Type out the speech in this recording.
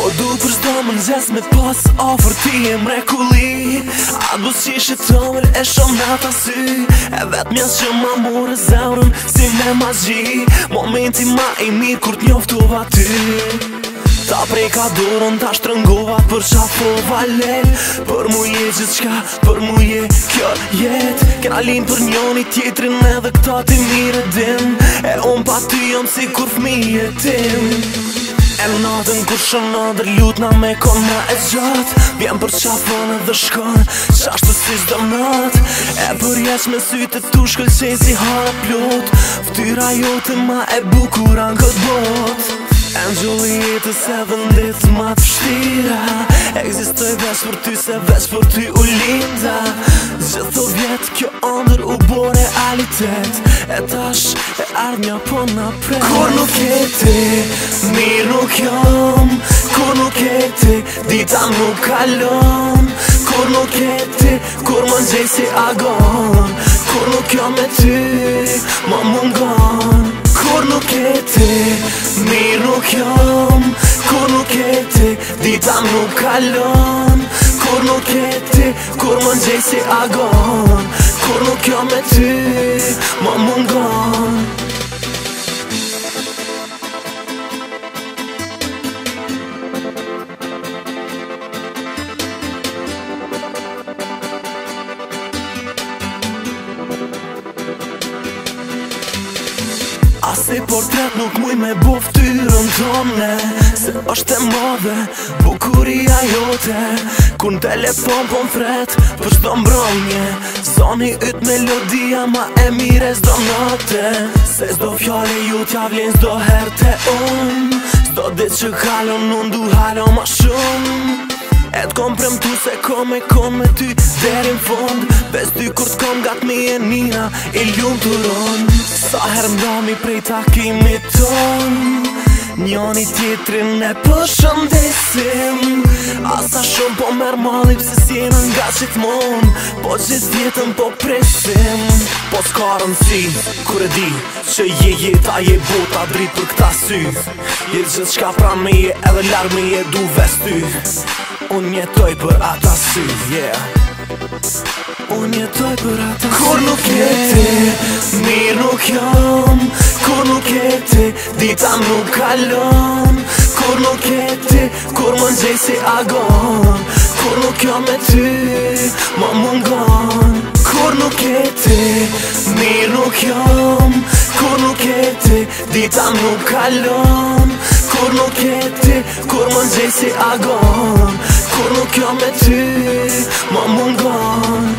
Po du për shdo më nëzjes me pas ofër ti e mrekulli. A du s'qishe tëmër e shumë në ta sy, e vetë mjas që ma more zemrën si me magji. Momenti ma i mirë kur t'njoftova ty, ta prejka dorën, ta shtrëngova për qafova lel. Për mu je gjithë shka, për mu je kjo jet. Kena linë për njoni tjetrin edhe këta ti mire dim, e unë pa ty jam si kur fmije tim. E natën kur shënëndër lutna me kona e gjatë, vjen për qafën edhe shkon, qashtu si zdo nat. E përjeq me sytë tu shkëllqej si hara plot, ftyra jote ma e bukuran këtë bot. Angeli jetës e vendit ma të fështira, ekzistoj veç për ty se veç për ty u linda. Gjitho vjet kjo ndër u bo realitet, e tash e ardhmja po napret. Kur nuk e ti, mirë nuk jam. Kur nuk e ti, dita nuk kalon. Kur nuk e ti, kur më nxej si agon. Kur nuk jam me ty, ma mungon. Kur nuk e ti, mirë nuk jam. Kur nuk e ti, dita nuk kalon. Kur nuk e ti, kur më nxej si agon. Kur nuk jam me ty, ma mungon. Asi portret nuk muj me bo ftyrën tone, se është e madhe bukuria jote. Kun telefon po m'fret për shdo mbronje, zoni yt melodia ma e mire zdo note. Se zdo fjale ju t'ja vlen zdo her te unë, zdo dit që halon unë du halon ma shumë. E t'kom premtu se kom me ty derin fond, bez ty kur t'kom gat mi e nina i lumë të ronë. Sa her mdami prej takimit ton, njoni tjetrin e përshëndesim. Asa shumë po merë mali pse s'jena nga qitmon, po gjithë jetën po presim. Po s'ka rëndësi, kur e di që je jeta je bota drit për këta sy. Je gjithë shka pran me je edhe larg me je du vesty. Unë jetoj për ata sy, yeah. Unë jetoj për ata sy. Kur nuk e ti, mirë nuk jam. Kur nuk e ti, dita nuk kalon. Kur nuk e ti, kur më nxej si agon. Kur nuk jam me ty, ma mungon. Kur nuk e ti, mirë nuk jam. Kur nuk e ti, dita nuk kalon. Kur nuk e ti, kur më nxej si agon. Kur nuk jam me ty, ma mungon.